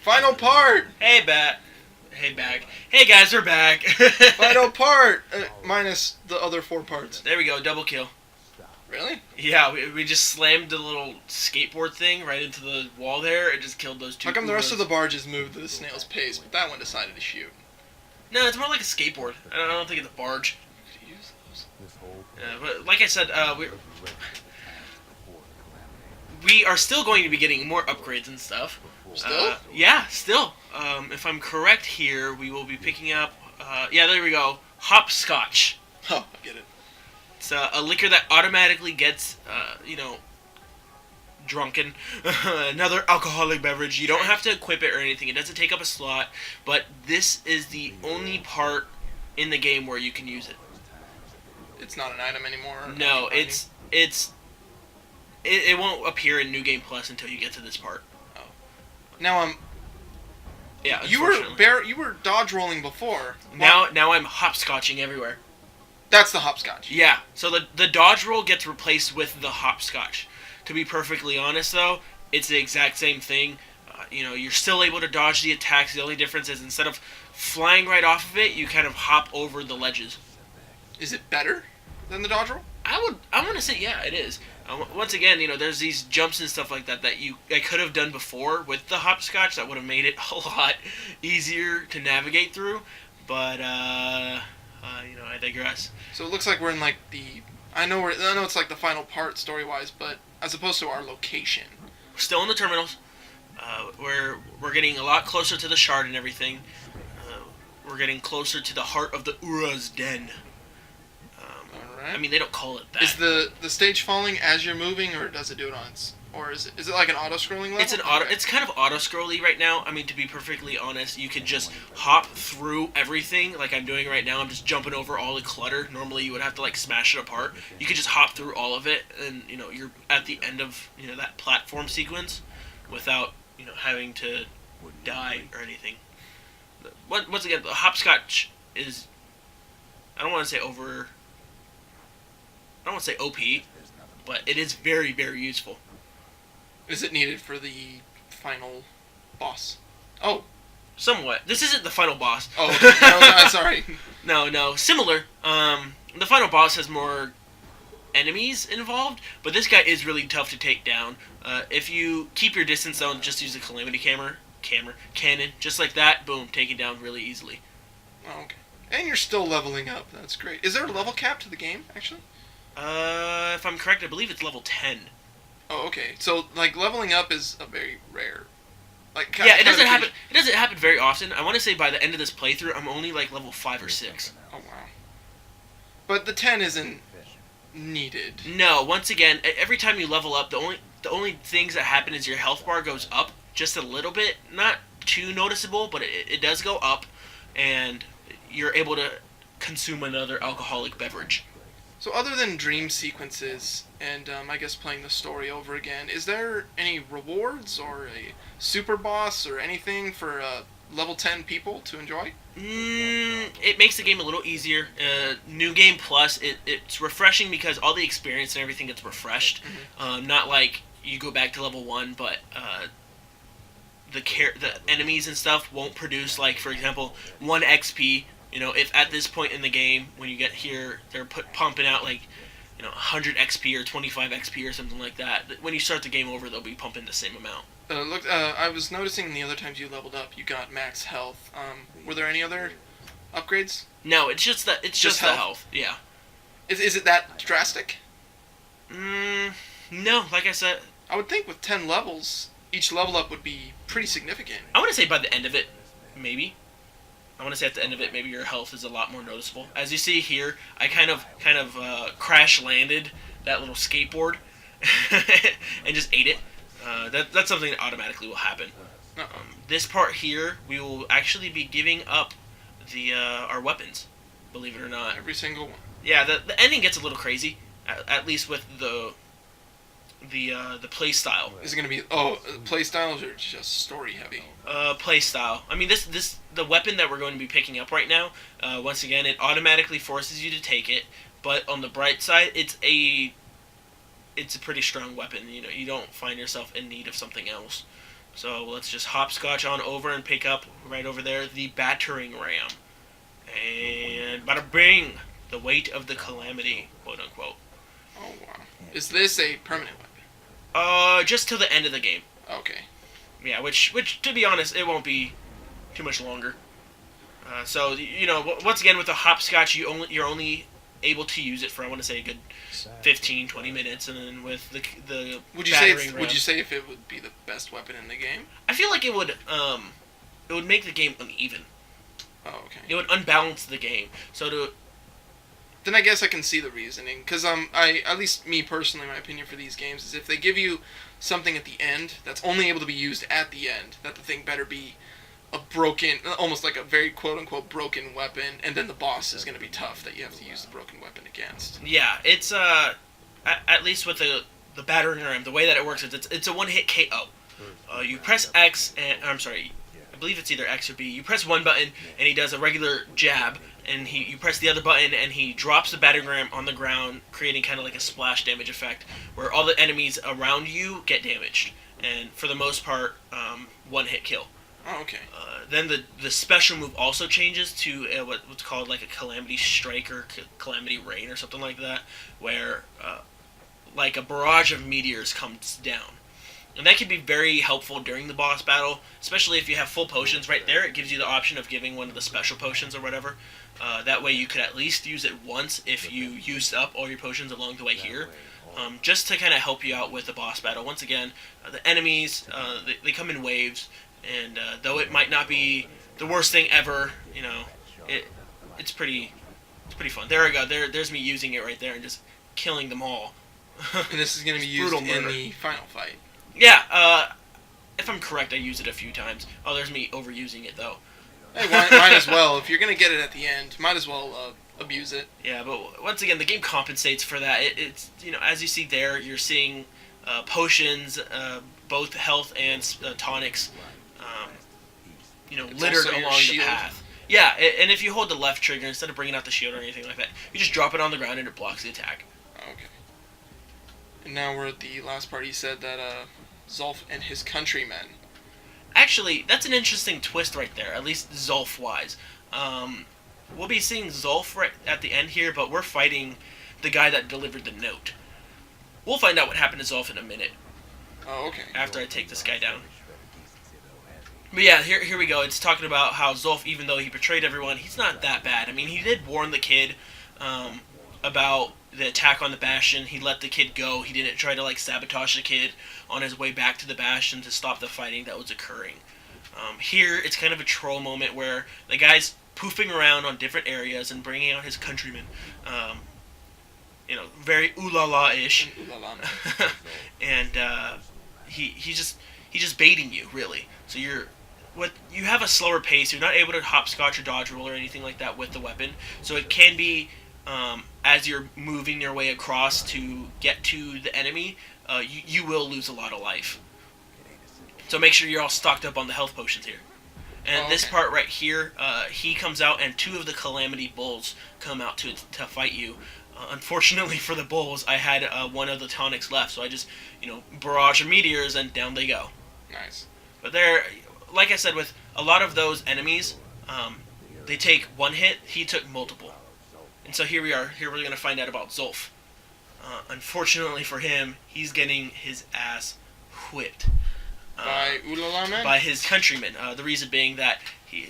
Final part! Hey, back. Hey, guys, we're back. Final part! Minus the other 4 parts. There we go, double kill. Really? Yeah, we just slammed the little skateboard thing right into the wall there and just killed those 2 How come the rest of the barges moved at a snail's pace, but that one decided to shoot? No, it's more like a skateboard. I don't think it's a barge. But like I said, we are still going to be getting more upgrades and stuff. Still? Yeah, still. If I'm correct here, we will be picking up... yeah, there we go. Hopscotch. Oh, I get it. It's a liquor that automatically gets, drunken. Another alcoholic beverage. You don't have to equip it or anything. It doesn't take up a slot. But this is the only part in the game where you can use it. It's not an item anymore? No, it won't appear in New Game Plus until you get to this part. Oh. Now Yeah, you were dodge rolling before. Now I'm hopscotching everywhere. That's the hopscotch. Yeah, so the dodge roll gets replaced with the hopscotch. To be perfectly honest, though, it's the exact same thing. You're still able to dodge the attacks. The only difference is instead of flying right off of it, you kind of hop over the ledges. Is it better than the dodge roll? I'm gonna say yeah, it is. Once again, there's these jumps and stuff like that I could have done before with the hopscotch that would have made it a lot easier to navigate through. But I digress. So it looks like we're in like I know it's like the final part story wise, but as opposed to our location. We're still in the terminals. We're getting a lot closer to the shard and everything. We're getting closer to the heart of the Ura's den. Alright. I mean, they don't call it that. Is the stage falling as you're moving, or does it do it on its... Or is it like an auto-scrolling level? It's kind of auto-scrolly right now. I mean, to be perfectly honest, you can just hop through everything like I'm doing right now. I'm just jumping over all the clutter. Normally, you would have to, smash it apart. You could just hop through all of it, and, you're at the end of, that platform sequence without, having to die or anything. Once again, the hopscotch is... I don't want to say OP, but it is very, very useful. Is it needed for the final boss? Oh. Somewhat. This isn't the final boss. Oh, okay. Sorry. No. Similar. The final boss has more enemies involved, but this guy is really tough to take down. If you keep your distance though and just use the Calamity cannon, just like that, boom, take it down really easily. Oh, okay. And you're still leveling up. That's great. Is there a level cap to the game, actually? If I'm correct, I believe it's level 10. Oh, okay. So, leveling up is a very rare... Yeah, it doesn't happen. It doesn't happen very often. I want to say by the end of this playthrough, I'm only, level 5 or 6. Oh, wow. But the 10 isn't needed. No, once again, every time you level up, the only things that happen is your health bar goes up just a little bit. Not too noticeable, but it does go up, and you're able to consume another alcoholic beverage. So other than dream sequences and I guess playing the story over again, is there any rewards or a super boss or anything for level 10 people to enjoy? It makes the game a little easier. New Game Plus, it's refreshing because all the experience and everything gets refreshed. Mm-hmm. Not like you go back to level 1, but the enemies and stuff won't produce, for example, 1 XP. If at this point in the game, when you get here, they're pumping out 100 XP or 25 XP or something like that. When you start the game over, they'll be pumping the same amount. I was noticing the other times you leveled up, you got max health. Were there any other upgrades? No, it's just the health. Yeah. Is it that drastic? No. Like I said, I would think with 10 levels, each level up would be pretty significant. I want to say by the end of it, maybe. I want to say at the end of it, maybe your health is a lot more noticeable. As you see here, I kind of crash landed that little skateboard and just ate it. That's something that automatically will happen. This part here, we will actually be giving up our weapons, believe it or not. Every single one. Yeah, the ending gets a little crazy, at least with the play style. Is it going to be play styles or just story heavy? Play style. I mean, the weapon that we're going to be picking up right now. Once again, it automatically forces you to take it, but on the bright side, it's a pretty strong weapon. You don't find yourself in need of something else. So let's just hopscotch on over and pick up right over there the battering ram. And bada bing! The weight of the Calamity, quote unquote. Oh wow. Is this a permanent weapon? Just till the end of the game. Okay. Yeah, which to be honest, it won't be too much longer. So you know, once again with the hopscotch, you're only able to use it for, I want to say, a good 15, 20 minutes, and then with the would you say if it would be the best weapon in the game? I feel like it would make the game uneven. Oh, okay. It would unbalance the game. So then I guess I can see the reasoning, because at least me personally, my opinion for these games is if they give you something at the end that's only able to be used at the end, that the thing better be a broken, almost like a very quote-unquote broken weapon, and then the boss is going to be tough that you have to use the broken weapon against. Yeah, it's at least with the battering ram, the way that it works is it's a one-hit KO. You press X, and I'm sorry, I believe it's either X or B. You press one button, and he does a regular jab, and you press the other button, and he drops the battering ram on the ground, creating kind of like a splash damage effect, where all the enemies around you get damaged, and for the most part, one-hit kill. Oh, okay. Then the special move also changes to what's called like a Calamity Strike or Calamity Rain or something like that, where like a barrage of meteors comes down. And that can be very helpful during the boss battle, especially if you have full potions right there. It gives you the option of giving one of the special potions or whatever. That way you could at least use it once if you used up all your potions along the way here. Just to kind of help you out with the boss battle. Once again, the enemies, they come in waves. And though it might not be the worst thing ever, you know, it's pretty fun. There we go. There's me using it right there and just killing them all. And this is going to be used in the final fight. Yeah. If I'm correct, I used it a few times. Oh, there's me overusing it though. Hey, might as well. If you're going to get it at the end, might as well abuse it. Yeah, but once again, the game compensates for that. It's you know, as you see there, you're seeing potions, both health and tonics. You know, littered along the path. Yeah, and if you hold the left trigger instead of bringing out the shield or anything like that, you just drop it on the ground and it blocks the attack. Okay. And now we're at the last part. He said that Zulf and his countrymen. Actually, that's an interesting twist right there, at least Zulf-wise. We'll be seeing Zulf right at the end here, but we're fighting the guy that delivered the note. We'll find out what happened to Zulf in a minute. Oh, okay. After I take this guy down. But yeah, here we go. It's talking about how Zulf, even though he betrayed everyone, he's not that bad. I mean, he did warn the kid about the attack on the Bastion. He let the kid go. He didn't try to like sabotage the kid on his way back to the Bastion to stop the fighting that was occurring. Here, it's kind of a troll moment where the guy's poofing around on different areas and bringing out his countrymen. You know, very ooh la la-ish. And he's just baiting you, really. So you have a slower pace. You're not able to hopscotch or dodge roll or anything like that with the weapon. So it can be, as you're moving your way across to get to the enemy, you will lose a lot of life. So make sure you're all stocked up on the health potions here. And this part right here, he comes out and two of the Calamity Bulls come out to fight you. Unfortunately for the Bulls, I had one of the tonics left, so I just, barrage of meteors and down they go. Nice. But they're, like I said, with a lot of those enemies, they take one hit. He took multiple. And so here we are. Here we're going to find out about Zulf. Unfortunately for him, he's getting his ass whipped. By Ulala Men? By his countrymen. The reason being that,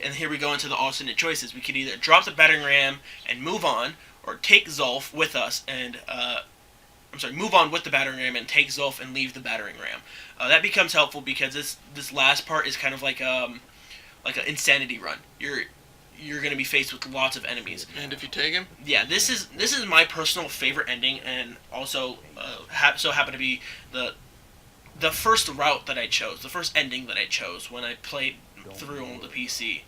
and here we go into the alternate choices. We could either drop the battering ram and move on, or take Zulf with us and, move on with the battering ram and take Zulf and leave the battering ram. That becomes helpful because this last part is kind of like an insanity run. You're going to be faced with lots of enemies. And if you take him? Yeah, this is my personal favorite ending, and also so happened to be the first route that I chose, the first ending that I chose when I played through on the PC.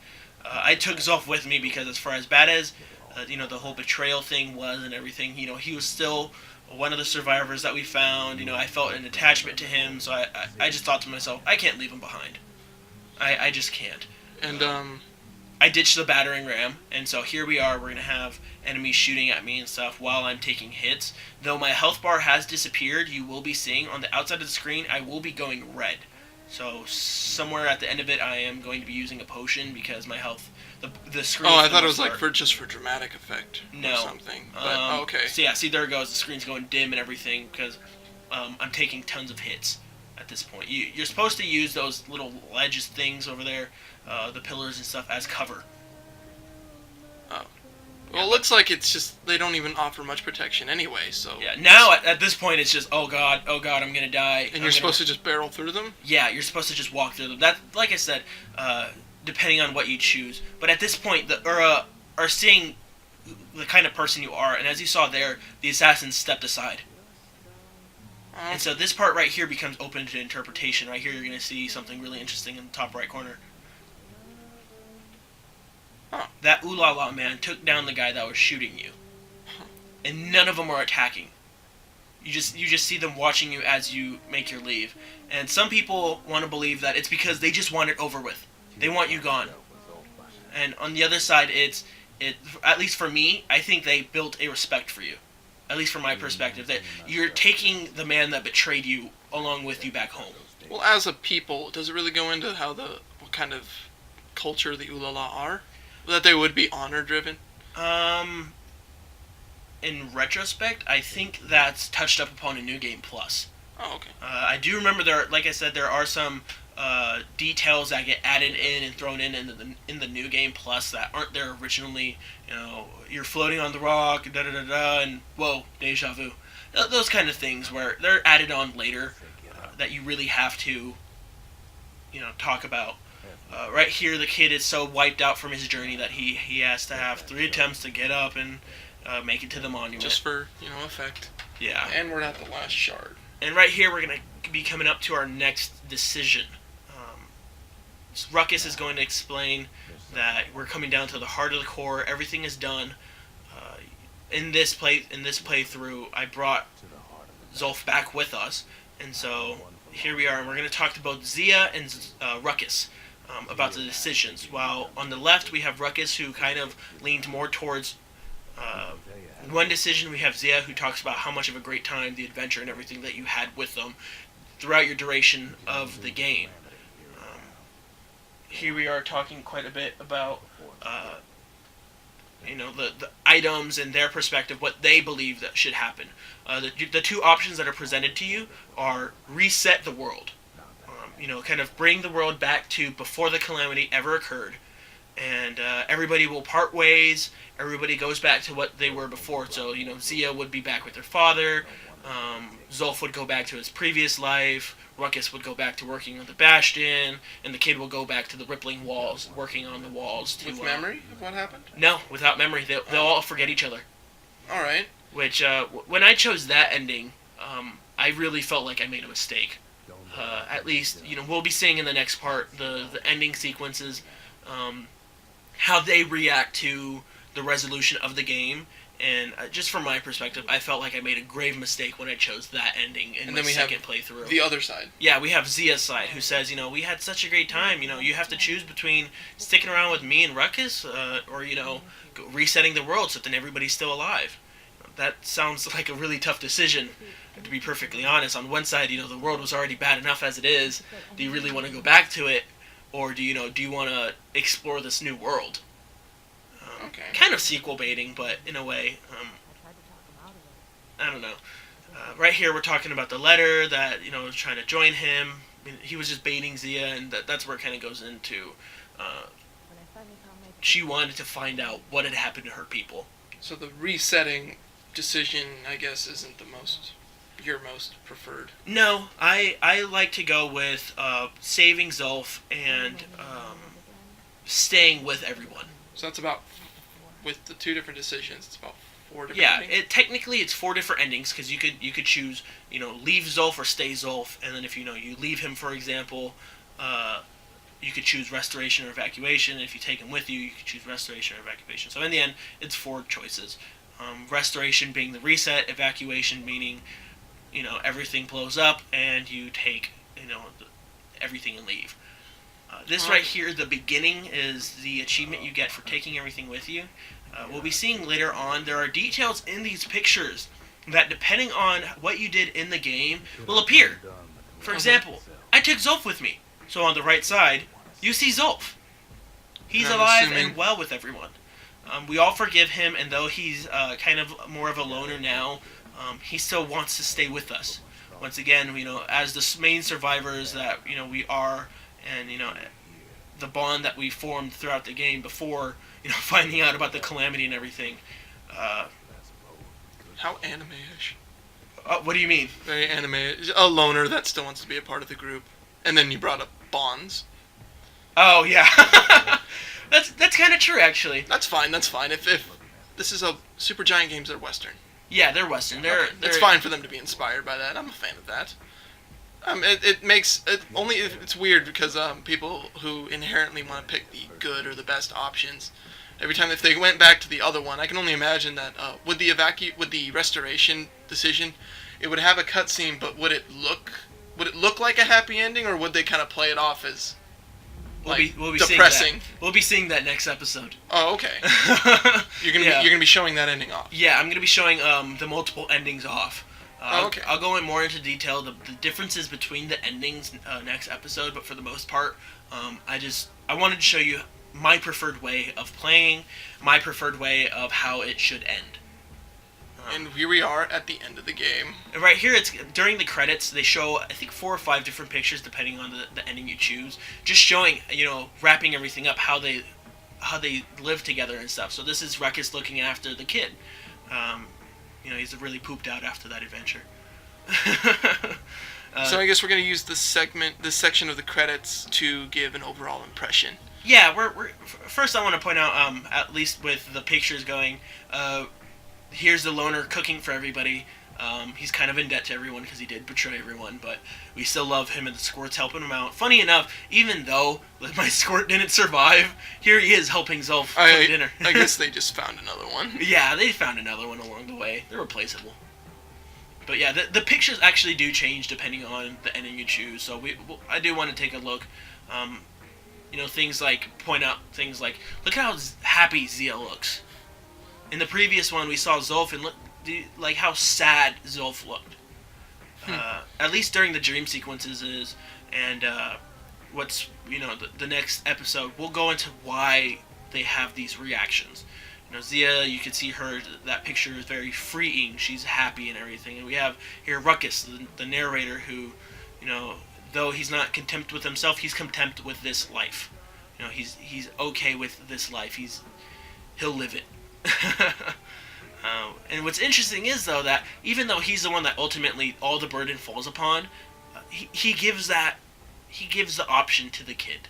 I took Zulf with me because as far as bad as the whole betrayal thing was and everything, he was still one of the survivors that we found. I felt an attachment to him, so I just thought to myself, I can't leave him behind. I just can't. And I ditched the battering ram, and so here we are. We're going to have enemies shooting at me and stuff while I'm taking hits. Though my health bar has disappeared, you will be seeing on the outside of the screen, I will be going red. So somewhere at the end of it, I am going to be using a potion because my health, the screen. Oh, I thought it was like just for dramatic effect no. or something. But, okay. So yeah, see there it goes. The screen's going dim and everything because I'm taking tons of hits at this point. You're supposed to use those little ledges things over there, the pillars and stuff, as cover. Oh. Well, it looks like it's just they don't even offer much protection anyway. So yeah, now at this point it's just oh god, I'm gonna die. And you're supposed to just barrel through them. Yeah, you're supposed to just walk through them. That, like I said, depending on what you choose. But at this point, the Ura are seeing the kind of person you are, and as you saw there, the assassins stepped aside. And so this part right here becomes open to interpretation. Right here, you're gonna see something really interesting in the top right corner. That ooh la la man took down the guy that was shooting you, and none of them are attacking. You just see them watching you as you make your leave, and some people want to believe that it's because they just want it over with. They want you gone. And on the other side, it at least for me, I think they built a respect for you, at least from my perspective, that you're taking the man that betrayed you along with you back home. Well, as a people, does it really go into what kind of culture the Ulala are? That they would be honor-driven? In retrospect, I think that's touched up upon in New Game Plus. Oh, okay. I do remember like I said, there are some details that get added in and thrown in the New Game Plus that aren't there originally. You know, you're floating on the rock, da da da da, and whoa, deja vu. Those kind of things where they're added on later that you really have to, talk about. Right here, the kid is so wiped out from his journey that he has to have 3 attempts to get up and make it to the monument. Just for, effect. Yeah. And we're at the last shard. And right here, we're going to be coming up to our next decision. Ruckus is going to explain that we're coming down to the heart of the core. Everything is done. In this playthrough, I brought Zulf back with us. And so here we are, and we're going to talk to both Zia and Ruckus about the decisions. While on the left, we have Ruckus, who kind of leaned more towards one decision. We have Zia, who talks about how much of a great time, the adventure, and everything that you had with them throughout your duration of the game. Here we are talking quite a bit about the items and their perspective, what they believe that should happen. The 2 options that are presented to you are reset the world. Kind of bring the world back to before the Calamity ever occurred. And everybody will part ways. Everybody goes back to what they were before. So, Zia would be back with her father. Zulf would go back to his previous life. Ruckus would go back to working on the Bastion. And the kid will go back to the rippling walls, working on the walls. With memory of what happened? No, without memory. They'll all forget each other. Alright. Which, when I chose that ending, I really felt like I made a mistake. At least, we'll be seeing in the next part the ending sequences, how they react to the resolution of the game. And just from my perspective, I felt like I made a grave mistake when I chose that ending in my second playthrough. The other side. Yeah, we have Zia's side, who says, we had such a great time. You have to choose between sticking around with me and Ruckus, or resetting the world so that everybody's still alive. That sounds like a really tough decision, to be perfectly honest. On one side, the world was already bad enough as it is. Do you really want to go back to it, or do you want to explore this new world? Okay. Kind of sequel baiting, but in a way, I don't know. Right here, we're talking about the letter that was trying to join him. He was just baiting Zia, and that's where it kind of goes into. She wanted to find out what had happened to her people. So the resetting decision, I guess, isn't your most preferred. No, I like to go with saving Zulf and staying with everyone. So that's about, with the 2 different decisions, it's about 4 different endings? Technically it's 4 different endings, because you could choose, leave Zulf or stay Zulf, and then if you leave him, for example, you could choose restoration or evacuation. If you take him with you, you could choose restoration or evacuation. So in the end, it's 4 choices. Restoration being the reset, evacuation meaning, everything blows up and you take, everything and leave. This right here, the beginning, is the achievement you get for taking everything with you. We'll be seeing later on, there are details in these pictures that, depending on what you did in the game, will appear. For example, I took Zolf with me. So on the right side, you see Zolf. He's I'm alive assuming- and well with everyone. We all forgive him, and though he's kind of more of a loner now, he still wants to stay with us. Once again, as the main survivors that we are, and the bond that we formed throughout the game before finding out about the Calamity and everything. How anime-ish. What do you mean? Very anime. A loner that still wants to be a part of the group. And then you brought up bonds. Oh yeah, that's kind of true actually. That's fine. If this is a Supergiant games, they're Western. Yeah, they're Western. They're It's fine for them to be inspired by that. I'm a fan of that. It makes it only it's weird because people who inherently want to pick the good or the best options, every time if they went back to the other one, I can only imagine that with the restoration decision, it would have a cutscene, but would it look like a happy ending, or would they kind of play it off as We'll be depressing? Seeing that. We'll be seeing that next episode. Oh, okay. You're gonna be showing that ending off. Yeah, I'm gonna be showing the multiple endings off. Okay. I'll go in more into detail the differences between the endings next episode, but for the most part, I wanted to show you my preferred way of playing, my preferred way of how it should end. And here we are at the end of the game. Right here, it's during the credits. They show I think 4 or 5 different pictures depending on the ending you choose, just showing wrapping everything up how they live together and stuff. So this is Ruckus looking after the kid. He's really pooped out after that adventure. So I guess we're gonna use this section of the credits to give an overall impression. Yeah, we're first I want to point out at least with the pictures going. Here's the loner cooking for everybody. He's kind of in debt to everyone because he did betray everyone, but we still love him and the squirt's helping him out. Funny enough, even though my squirt didn't survive, here he is helping Zolf cook dinner. I guess they just found another one. Yeah, they found another one along the way. They're replaceable. But yeah, the pictures actually do change depending on the ending you choose, so I do want to take a look. Point out things like, look how happy Zia looks. In the previous one, we saw Zolf and look how sad Zolf looked. At least during the dream sequences and what's the next episode, we'll go into why they have these reactions. Zia, you can see her. That picture is very freeing. She's happy and everything. And we have here Ruckus, the narrator, who, though he's not content with himself, he's content with this life. He's okay with this life. He'll live it. And what's interesting is though that even though he's the one that ultimately all the burden falls upon, he gives the option to the kid.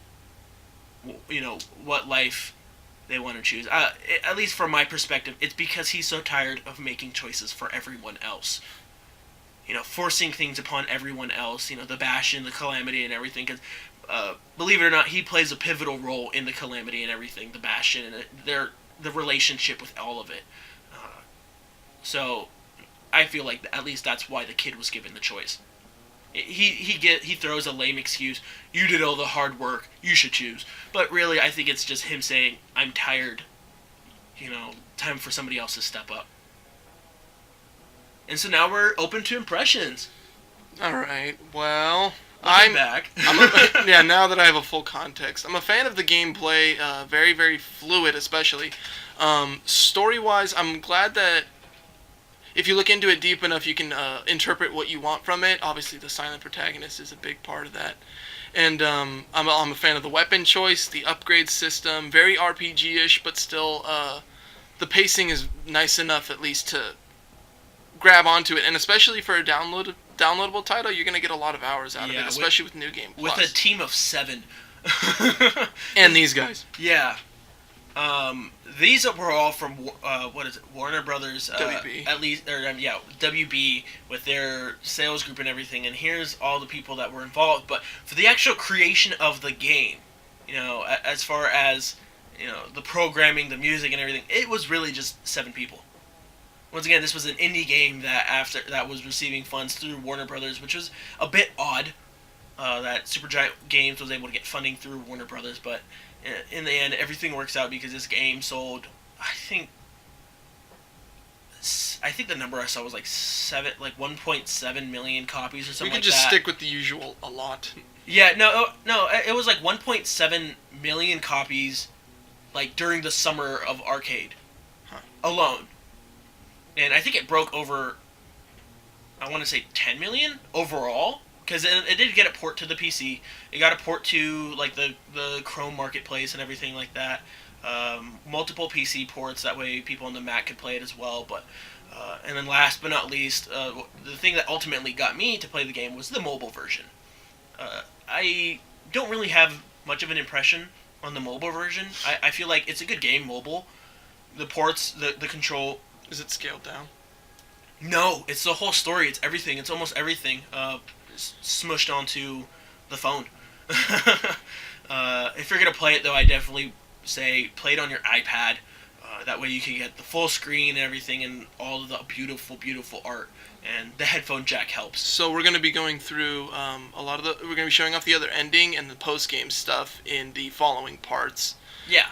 What life they want to choose. At least from my perspective, it's because he's so tired of making choices for everyone else. Forcing things upon everyone else. The Bastion, the Calamity, and everything. Because believe it or not, he plays a pivotal role in the Calamity and everything. The Bastion and the relationship with all of it. So I feel like at least that's why the kid was given the choice. He throws a lame excuse. You did all the hard work. You should choose. But really, I think it's just him saying, "I'm tired. Time for somebody else to step up." And so now we're open to impressions. All right. Well, I'm back. Now that I have a full context, I'm a fan of the gameplay. Very, very fluid, especially story-wise. I'm glad that if you look into it deep enough, you can interpret what you want from it. Obviously, the silent protagonist is a big part of that. And I'm a fan of the weapon choice, the upgrade system, very RPG-ish, but still the pacing is nice enough at least to grab onto it. And especially for a downloadable title, you're going to get a lot of hours out of it, especially with New Game Plus. With a team of 7. And these guys. Yeah. These were all from what is it, Warner Brothers, WB. At least, WB with their sales group and everything. And here's all the people that were involved. But for the actual creation of the game, as far as the programming, the music, and everything, it was really just 7 people. Once again, this was an indie game that was receiving funds through Warner Brothers, which was a bit odd. That Supergiant Games was able to get funding through Warner Brothers, but in the end, everything works out because this game sold, I think, I think the number I saw was like 1.7 million copies or We something can like just that. stick with the usual a lot. Yeah, no, it was like 1.7 million copies, like during the summer of Arcade, alone, and I think it broke over. I want to say 10 million overall, because it did get a port to the PC. It got a port to like the Chrome Marketplace and everything like that. Multiple PC ports, that way people on the Mac could play it as well. But and then last but not least, the thing that ultimately got me to play the game was the mobile version. I don't really have much of an impression on the mobile version. I feel like it's a good game mobile. The ports, the control. Is it scaled down? No, it's the whole story. It's everything. It's almost everything smushed onto the phone. If you're going to play it, though, I definitely say play it on your iPad. That way you can get the full screen and everything and all of the beautiful, beautiful art. And the headphone jack helps. So we're going to be going through we're going to be showing off the other ending and the post-game stuff in the following parts. Yeah.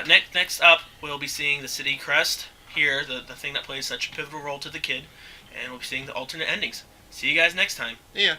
Next up, we'll be seeing the City Crest here, the thing that plays such a pivotal role to the kid, and we'll be seeing the alternate endings. See you guys next time. Yeah.